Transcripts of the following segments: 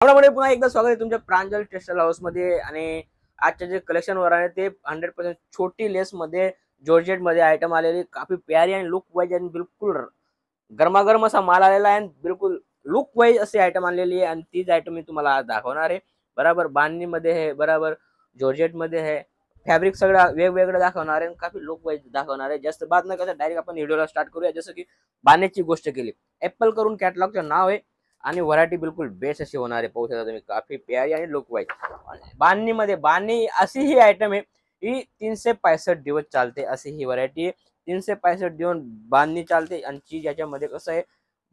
आपल्यामध्ये पुन्हा एकदा स्वागत आहे तुमच्या प्रांजल टेक्सटाईल हाऊस मध्ये। आणि आजचे जे कलेक्शन वर आहे ते 100% छोटी लेस मध्ये जॉर्जेट मध्ये आयटम आलेली, काफी प्यारी आणि लुक वाईज आणि बिलकुल गरमागरम असा माल आलेला आहे। बिलकुल लुक वाईज असे आयटम आलेली आहे आणि तीच आयटम मी तुम्हाला आज दाखवणार आहे। बराबर बांधणी मध्ये आहे, बराबर जॉर्जेट मध्ये आहे, फॅब्रिक सगळं वेगवेगळं दाखवणार आहे, काफी लुक वाईज दाखवणार आहे। जास्त बात न करता डायरेक्ट आपण व्हिडिओला स्टार्ट करूया। जसं की बांधण्याची गोष्ट केली, एप्पल करून कॅटलॉगचं नाव आहे आणि व्हरायटी बिलकुल बेस्ट अशी होणार आहे। पाहू शकता तुम्ही, काफी प्यारी आणि लुक वाईज बांधणी अशी ही आयटम आहे ही 365 दिवस चालते। अशी ही व्हरायटी आहे, 365 दिवस बांधणी चालते। आणि चीज याच्यामध्ये कसं आहे,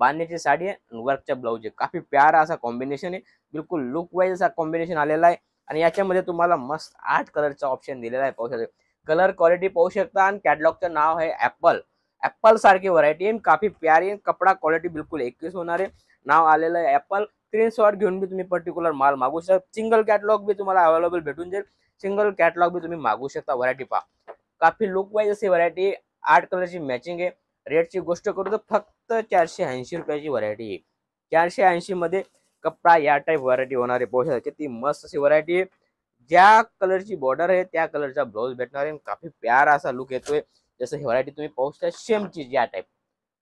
बांधण्याची साडी आहे, वर्कचा ब्लाऊज आहे, काफी प्यारा असा कॉम्बिनेशन आहे, बिलकुल लुक वाईज असा कॉम्बिनेशन आलेला आहे। आणि याच्यामध्ये तुम्हाला मस्त 8 कलरचा ऑप्शन दिलेला आहे। पाहू शकता कलर क्वालिटी पाहू शकता। आणि कॅटलॉगचं नाव आहे ऍपल सारखी व्हरायटी आहे, काफी प्यारी आहे, कपडा क्वालिटी बिलकुल 21 होणार आहे। नाव आलेलं आहे ऍपल। स्क्रीनशॉट घेऊन बी तुम्ही पर्टिक्युलर माल मागू शकता। सिंगल कॅटलॉग बी तुम्हाला अवेलेबल भेटून जाईल, सिंगल कॅटलॉग बी तुम्ही मागू शकता। व्हरायटी पहा, काफी लुक वाईज अशी व्हरायटी, 8 कलरची मॅचिंग आहे। रेटची गोष्ट करू तर फक्त 480 रुपयाची व्हरायटी आहे। 480 मध्ये कपडा या टाईप व्हरायटी होणार आहे। पोहोचा किती मस्त अशी व्हरायटी आहे। ज्या कलरची बॉर्डर आहे त्या कलरचा ब्लाऊज भेटणार आहे, काफी प्यारा असा लुक येतोय। जसं ही व्हरायटी तुम्ही पाहू शकता, सेम चीज या टाईप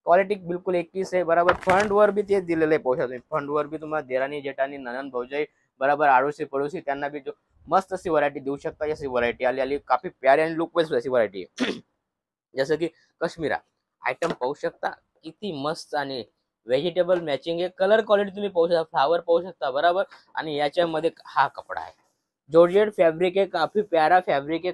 क्वालिटी बिलकुल 21 आहे। बराबर फंड वर भी तेच दिलेलं आहे। पाहू शकता तुम्ही, फंड वर भी तुम्हाला देराणी जेठानी ननंद भाऊजाई बराबर आडोशी पडोशी त्यांना भी जो मस्त अशी व्हरायटी देऊ शकता। अशी व्हरायटी आली काफी प्यारी आणि लुक वाईज अशी व्हरायटी आहे। जसं की काश्मीरा आयटम पाहू शकता, किती मस्त आणि व्हेजिटेबल मॅचिंग आहे। कलर क्वालिटी तुम्ही पाहू शकता, फ्लावर पाहू शकता बराबर। आणि याच्यामध्ये हा कपडा आहे, जॉर्जेट फॅब्रिक आहे, काफी प्यारा फॅब्रिक आहे।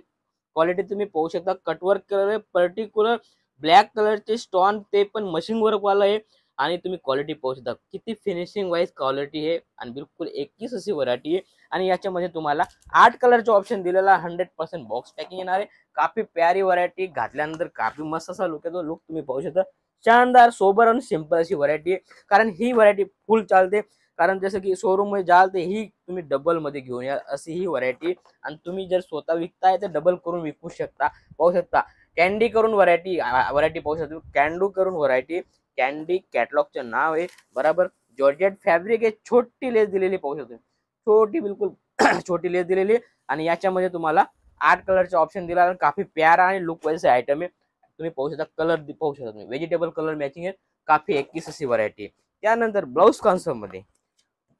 क्वालिटी तुम्ही पाहू शकता, कटवर्क कलर आहे, पर्टिक्युलर ब्लॅक कलरचे स्टोन ते पण मशीन वर्क वाला आहे। आणि तुम्ही क्वालिटी पाहू शकता, किती फिनिशिंग वाईज क्वालिटी आहे आणि बिलकुल 21 अशी व्हरायटी आहे। आणि याच्यामध्ये तुम्हाला 8 कलरचे ऑप्शन दिलेला, 100% बॉक्स पॅकिंग येणार आहे। काफी प्यारी व्हरायटी, घातल्यानंतर काफी मस्त असा लुक येतो। लुक तुम्ही पाहू शकता, शानदार सोबर आणि सिंपल अशी व्हरायटी आहे। कारण ही व्हरायटी फुल चालते, कारण जसं की शोरूम मध्ये जाल तर ही तुम्ही डबल मध्ये घेऊन या, अशी ही व्हरायटी। आणि तुम्ही जर स्वतः विकताय तर डबल करून विकू शकता। पाहू शकता कॅन्डी करून व्हरायटी पाहू शकता, कॅन्डू करून व्हरायटी, कॅन्डी कॅटलॉगचं नाव आहे बराबर। जॉर्जेट फॅब्रिक आहे, छोटी लेस दिलेली पाहू शकतो, छोटी बिलकुल छोटी लेस दिलेली। आणि याच्यामध्ये तुम्हाला 8 कलरचे ऑप्शन दिला, काफी प्यारा आणि लुक वाईज आयटम आहे। तुम्ही पाहू शकता, कलर पाहू शकता तुम्ही, व्हेजिटेबल कलर मॅचिंग आहे, काफी 21 अशी व्हरायटी आहे। त्यानंतर ब्लाउज कॉन्सेप्ट मध्ये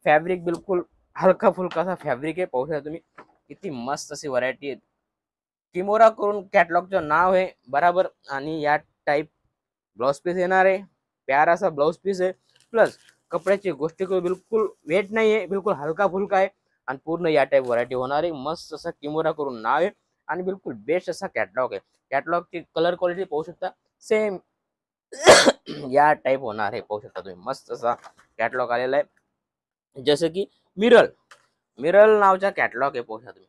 फॅब्रिक बिलकुल हलका फुलका असा फॅब्रिक आहे। पाहू शकता तुम्ही, किती मस्त अशी व्हरायटी आहे। किमोरा करून कॅटलॉगचं नाव आहे बराबर। आणि या टाईप ब्लाउज पीस येणार आहे, प्यारा असा ब्लाउज पीस आहे। प्लस कपड्याची गोष्टी करू, बिलकुल वेट नाही आहे, बिलकुल हलका फुलका आहे। आणि पूर्ण या टाईप व्हरायटी होणार आहे। मस्त असा किमोरा करून नाव आहे आणि बिलकुल बेस्ट असा कॅटलॉग आहे। कॅटलॉगची कलर क्वालिटी पाहू शकता, सेम या टाईप होणार आहे। पाहू शकता तुम्ही, मस्त असा कॅटलॉग आलेला आहे। जसं की मिरल नावचा कॅटलॉग आहे। पाहू शकता तुम्ही,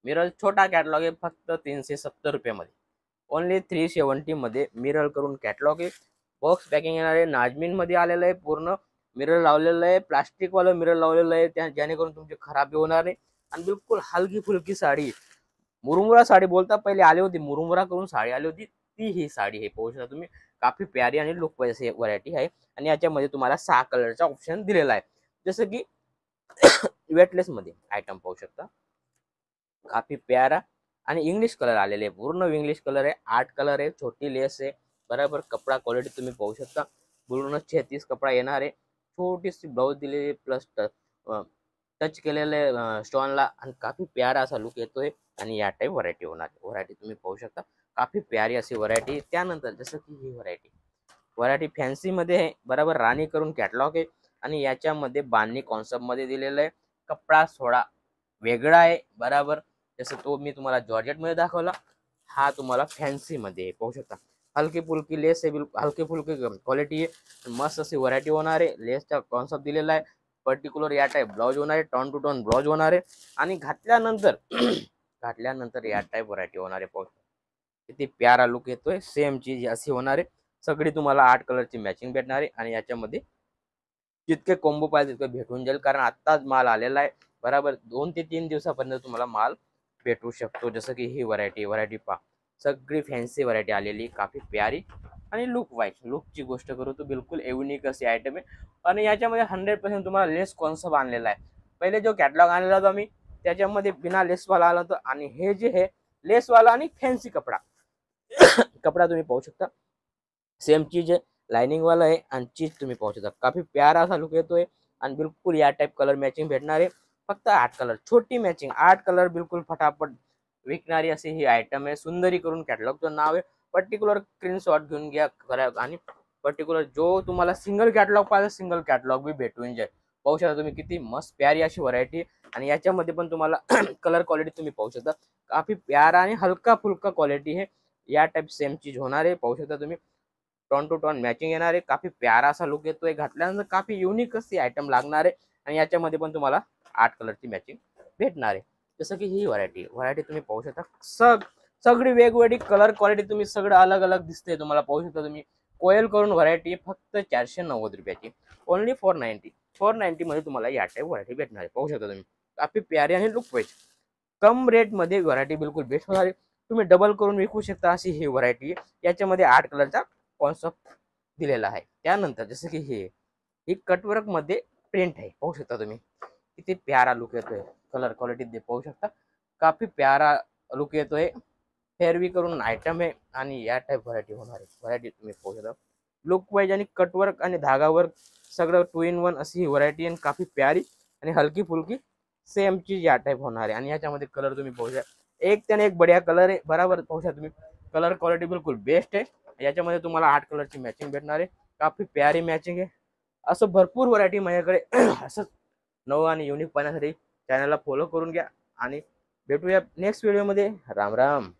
मिरल छोटा कॅटलॉग आहे, फक्त 370 रुपयामध्ये, ओनली 370 मध्ये मिरल करून कॅटलॉग आहे। बॉक्स पॅकिंग येणार आहे, नाजमीन मध्ये आलेलं आहे, पूर्ण मिरर लावलेलं आहे, प्लास्टिक वाला मिरर लावलेलं आहे, जेणेकरून तुमची खराबी होणार नाही। आणि बिलकुल हलकी फुलकी साडी, मुरुमुरा साडी बोलता पहिले आली होती, मुरुमुरा करून साडी आली होती, ती ही साडी हे पाहू शकता तुम्ही, काफी प्यारी आणि लुक वाईज व्हरायटी आहे। आणि याच्यामध्ये तुम्हाला 6 कलरचा ऑप्शन दिलेला आहे। जसं की वेटलेस मध्ये आयटम पाहू शकता, काफी प्यारा आणि इंग्लिश कलर आलेले आहे, पूर्ण इंग्लिश कलर आहे, 8 कलर आहे, छोटी लेस आहे बराबर। कपडा क्वालिटी तुम्ही पाहू शकता, पूर्ण 36 कपडा येणार आहे। छोटीशी ब्लाऊज दिलेली प्लस टच केलेले स्टोनला, आणि काफी प्यारा असा लुक येतोय। आणि या टाईप व्हरायटी होणार, व्हरायटी तुम्ही पाहू शकता, काफी प्यारी अशी व्हरायटी। त्यानंतर जसं की ही व्हरायटी फॅन्सी मध्ये आहे बराबर, राणी करून कॅटलॉग आहे। आणि याच्यामध्ये बांधणी कॉन्सेप्ट मध्ये दिलेलं आहे, कपडा थोडा वेगळा आहे बराबर। जसं तो मी तुम्हाला जॉर्जेट मध्ये दाखवला, हा तुम्हाला फॅन्सी मध्ये पाहू शकता, हलकी फुलकी लेस आहे, बिलकुल हलकी फुलकी क्वालिटी आहे, मस्त अशी व्हरायटी होणार आहे। लेसचा कॉन्सेप्ट दिलेला आहे, पर्टिक्युलर या टाईप ब्लाऊज होणार आहे, टॉन टू टॉन ब्लाऊज होणार आहे। आणि घातल्यानंतर घातल्यानंतर या टाईप व्हरायटी होणार आहे। पाहू किती प्यारा लुक येतोय, सेम चीज अशी होणार आहे। सगळी तुम्हाला 8 कलरची मॅचिंग भेटणार आहे। आणि याच्यामध्ये जितके कॉम्बो पाहिजे तितके भेटून जाईल, कारण आत्ताच माल आलेला आहे बराबर। 2 ते 3 दिवसापर्यंत तुम्हाला माल भेटू शकतो। जसं की ही व्हरायटी पहा, सगळी फॅन्सी व्हरायटी आलेली, काफी प्यारी आणि लुकची गोष्ट करू तर बिलकुल युनिक अशी आयटम आहे. आणि याच्यामध्ये 100% तुम्हाला लेस कॉन्सेप्ट आणलेला आहे. पहिले जो कॅटलॉग आणलेला होता मी त्याच्यामध्ये बिना लेसवाला आला होता, आणि हे जे आहे लेसवाला आणि फॅन्सी कपडा कपडा तुम्ही पाहू शकता. सेम चीज आहे, लाइनिंग वाला आहे आणि चीज तुम्ही पाहू शकता. काफी प्यारा असा लुक येतोय आणि बिलकुल या टाइप कलर मॅचिंग भेटणार आहे. फक्त 8 कलर, छोटी मॅचिंग 8 कलर, बिलकुल फटाफट विकणारी अशी ही आयटम आहे. सुंदरी करून कॅटलॉगचं नाव आहे. पर्टिक्युलर स्क्रीनशॉट घेऊन घ्या करा, आणि पर्टिक्युलर जो तुम्हाला सिंगल कॅटलॉग पाहिजे सिंगल कॅटलॉग बी भेटून जाईल. पाहू शकता तुम्ही किती मस्त प्यारी अशी व्हरायटी. आणि याच्यामध्ये पण तुम्हाला कलर क्वालिटी तुम्ही पाहू शकता. काफी प्यारा आणि हलका फुलका क्वालिटी है. या टाइप सेम चीज होणार आहे. पाहू शकता तुम्ही टॉन टू टॉन मॅचिंग येणार आहे. काफी प्यारा असा लुक येतोय. घातल्यानंतर काफी युनिक अशी आयटम लागणार आहे. आणि याच्यामध्ये पण तुम्हाला 8 कलरची मॅचिंग भेटणार आहे. जसं की ही व्हरायटी तुम्ही पाहू शकता. सगळी वेगवेगळी कलर क्वालिटी तुम्ही सगळं अलग अलग दिसते तुम्हाला. पाहू शकता तुम्ही कोयल करून व्हरायटी फक्त 490 रुपयाची, ओनली 490 मध्ये तुम्हाला या टाइप व्हरायटी भेटणार आहे. पाहू शकता तुम्ही काफी प्यारी आणि लुक वाईज कम रेट मध्ये व्हरायटी बिलकुल बेस्ट होणार आहे. तुम्ही डबल करून विकू शकता अशी ही व्हरायटी. याच्यामध्ये 8 कलरचा कॉन्सेप्ट दिलेला आहे. त्यानंतर जसं की ही कटवर्क मध्ये प्रिंट आहे. पाहू शकता तुम्ही किती प्यारा लुक येतोय. कलर क्वालिटी पाहू शकता काफी प्यारा लुक येतोय. फेरवी करून आयटम आहे आणि या टाइप व्हरायटी होणार आहे. व्हरायटी तुम्ही पाहू शकता लुक वाईज आणि कटवर्क आणि धागा वर्क सगळं 2 in 1 अशी ही व्हरायटी आणि काफी प्यारी आणि हलकी फुलकी सेम चीज या टाइप होणार आहे. आणि याच्यामध्ये कलर तुम्ही पाहू शकता एक त्याने एक बढिया कलर आहे. बराबर पाहू शकता तुम्ही कलर क्वालिटी बिलकुल बेस्ट आहे. याच्यामध्ये तुम्हाला 8 कलरची मॅचिंग भेटणार आहे. काफी प्यारी मॅचिंग आहे. असं भरपूर व्हरायटी माझ्याकडे असंच नवं आणि युनिक पाहण्यासाठी चॅनलला फॉलो करून घ्या आणि भेटूया नेक्स्ट व्हिडिओमध्ये. राम राम.